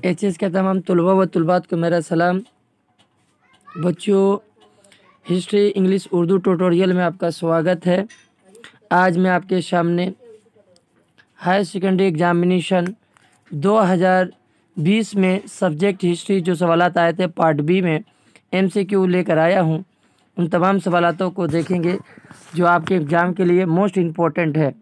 HS के तमाम तलबा व तलबात को मेरा सलाम। बच्चों, हिस्ट्री इंग्लिश उर्दू ट्यूटोरियल में आपका स्वागत है। आज मैं आपके सामने हायर सेकेंडरी एग्जामिनेशन 2020 में सब्जेक्ट हिस्ट्री जो सवालात आए थे पार्ट बी में एमसीक्यू लेकर आया हूं। उन तमाम सवालातों को देखेंगे जो आपके एग्ज़ाम के लिए मोस्ट इम्पोर्टेंट है,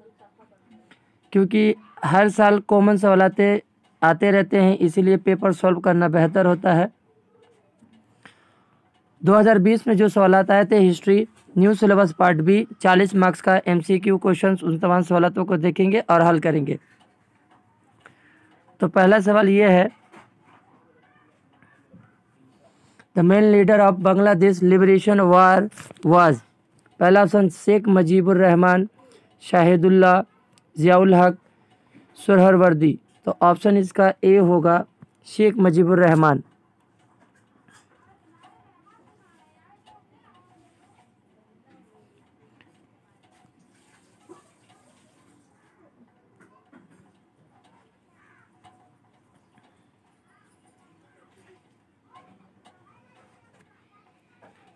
क्योंकि हर साल कॉमन सवालातें आते रहते हैं, इसीलिए पेपर सॉल्व करना बेहतर होता है। 2020 में जो सवालात आए थे history new syllabus part B 40 marks का एमसीक्यू क्वेश्चंस, उन तमाम सवालातों को देखेंगे और हल करेंगे। तो पहला सवाल ये है, the main leader of Bangladesh liberation war was. पहला ऑप्शन शेख मुजीबुर रहमान, शाहिदुल्लाह, जियाउल हक, सुहरवर्दी। तो ऑप्शन इसका ए होगा शेख मुजीबुर रहमान।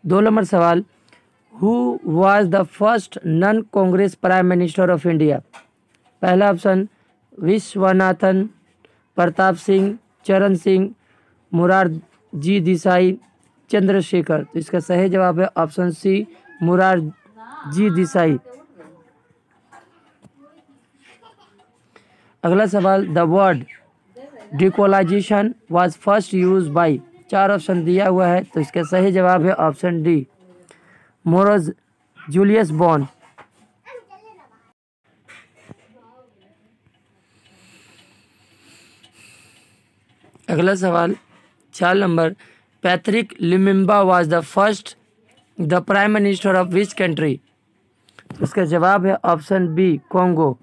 दो नंबर सवाल, who was the first non Congress prime minister of India. पहला ऑप्शन विश्वनाथन प्रताप सिंह, चरण सिंह, मुरारजी देसाई, चंद्रशेखर। तो इसका सही जवाब है ऑप्शन सी मुरारजी देसाई। अगला सवाल, the word decolonization was first use by. चार ऑप्शन दिया हुआ है, तो इसका सही जवाब है ऑप्शन डी मोरोज जूलियस बॉन। अगला सवाल 4 number, Patrick Lumumba was the first the prime minister of which country. इसका जवाब है ऑप्शन बी कॉन्गो।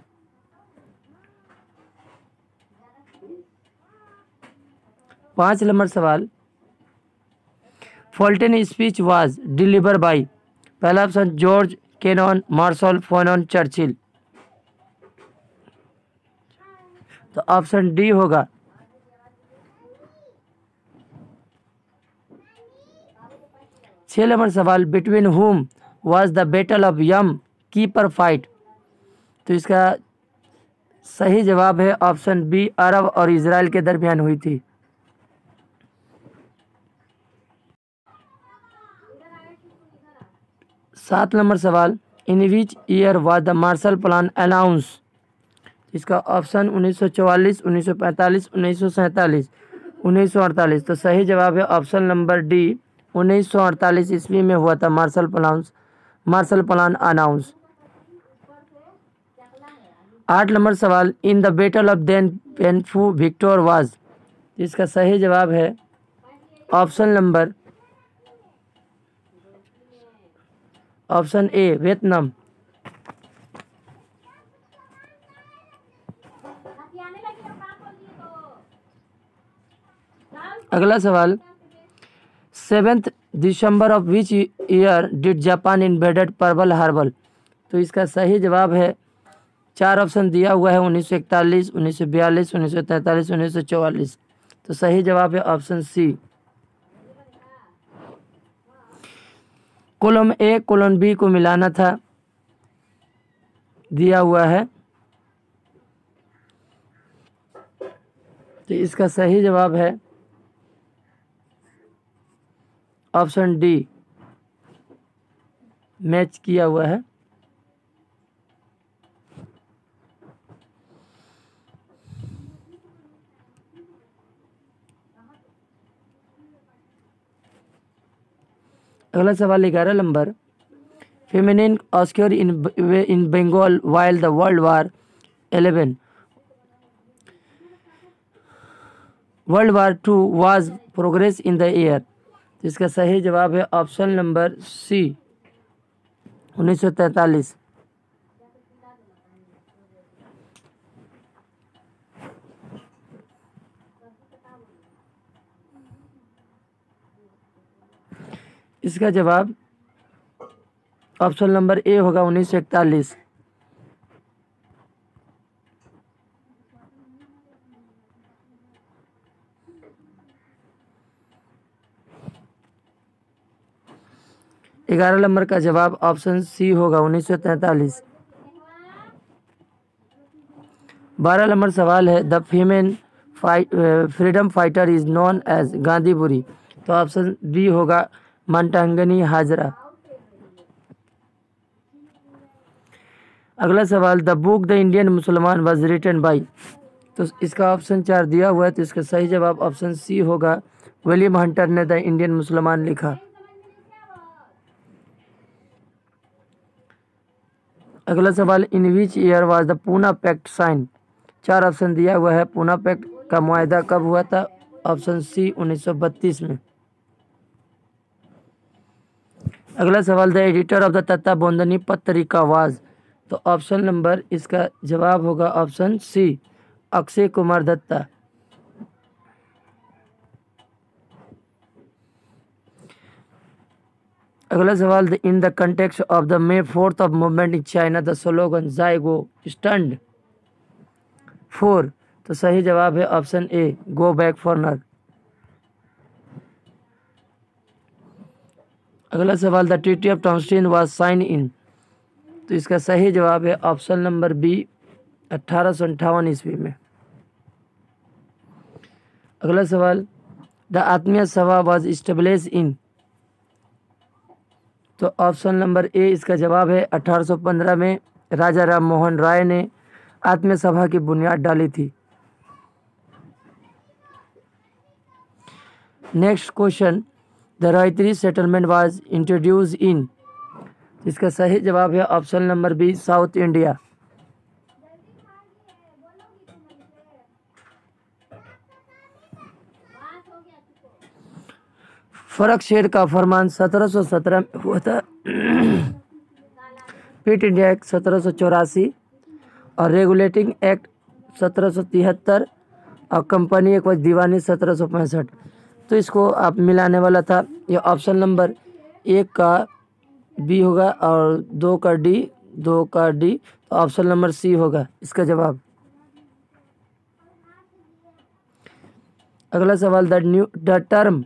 5 नंबर सवाल, Fulton speech was deliver by. पहला ऑप्शन जॉर्ज कैनन, मार्शल, फोनन, चर्चिल। तो ऑप्शन डी होगा। 6 नंबर सवाल, between whom was the battle of Yom Kippur fight. तो इसका सही जवाब है ऑप्शन बी अरब और इजराइल के दरमियान हुई थी। 7 नंबर सवाल, in which year was the Marshall plan announce. इसका ऑप्शन 1944, 1945, 1947, 1948। तो सही जवाब है ऑप्शन नंबर डी 1948 ईस्वी में हुआ था मार्शल प्लान अनाउंस। 8 नंबर सवाल, in the battle of Dien Bien Phu victor was. इसका सही जवाब है ऑप्शन ए वियतनाम। अगला सवाल, 7 December of which year did Japan invaded Pearl Harbor. तो इसका सही जवाब है, 4 ऑप्शन दिया हुआ है 1941, 1942, 1943, 1944। तो सही जवाब है option C. Column A column B को मिलाना था, दिया हुआ है। तो इसका सही जवाब है ऑप्शन डी मैच किया हुआ है। अगला सवाल 11 number, famine occur in Bengal while the world war 11 world war 2 was progress in the year. इसका सही जवाब है ऑप्शन नंबर सी 1943। इसका जवाब ऑप्शन नंबर ए होगा 1941। 11 नंबर का जवाब ऑप्शन सी होगा 1943। 12 नंबर सवाल है the female freedom fighter is known as Gandhiburi, तो ऑप्शन बी होगा मंटांगनी हाजरा। अगला सवाल the book the Indian Musalman was written by, तो इसका ऑप्शन 4 दिया हुआ है, तो इसका सही जवाब ऑप्शन सी होगा विलियम हंटर ने द इंडियन मुसलमान लिखा। अगला सवाल in which year was the Poona pact sign, 4 option दिया हुआ है, पूना पैक्ट का मुआहदा कब हुआ था, ऑप्शन सी 1932 में। अगला सवाल the editor of the Tattvabodhini पत्रिका वाज, तो ऑप्शन नंबर इसका जवाब होगा ऑप्शन सी अक्षय कुमार दत्ता। अगला सवाल in the context of the May 4th of movement in China the slogan जाय गो स्टैंड फॉर, तो सही जवाब है option A go back foreigner. अगला सवाल the treaty of Tientsin was sign in, तो इसका सही जवाब है ऑप्शन नंबर बी 1858 ईस्वी में। अगला सवाल द आत्मीय सभा वाज इस्टेब्लिश इन, तो ऑप्शन नंबर ए इसका जवाब है 1815 में राजा राम मोहन राय ने आत्मीय सभा की बुनियाद डाली थी। Next question the ryotwari settlement was introduce in, इसका सही जवाब है option number B South India. Farrukh Sher का फरमान 1717 में हुआ था, पिट इंडिया एक्ट 1784 और रेगुलेटिंग एक्ट 1773 और कंपनी एक दीवानी 1765, तो इसको आप मिलाने वाला था, ये ऑप्शन नंबर 1 का बी होगा और 2 का डी, तो ऑप्शन नंबर सी होगा इसका जवाब। अगला सवाल the term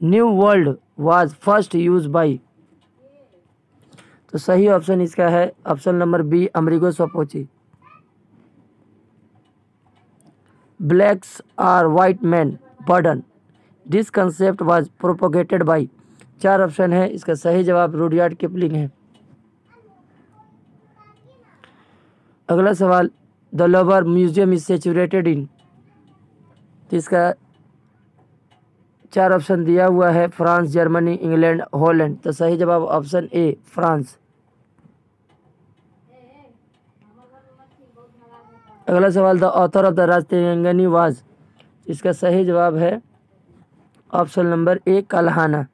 new world was first use by, तो सही ऑप्शन इसका है option number B Amerigo Vespucci. Blacks are white man burden this concept was propagated by, 4 option है, इसका सही जवाब रुडयार्ड किपलिंग है। अगला सवाल the Louvre museum is situated in, तो इसका 4 ऑप्शन दिया हुआ है, फ्रांस, जर्मनी, इंग्लैंड, हॉलैंड, तो सही जवाब ऑप्शन ए फ्रांस। अगला सवाल the author of the Rajatarangini was, इसका सही जवाब है ऑप्शन नंबर ए काल्हाना।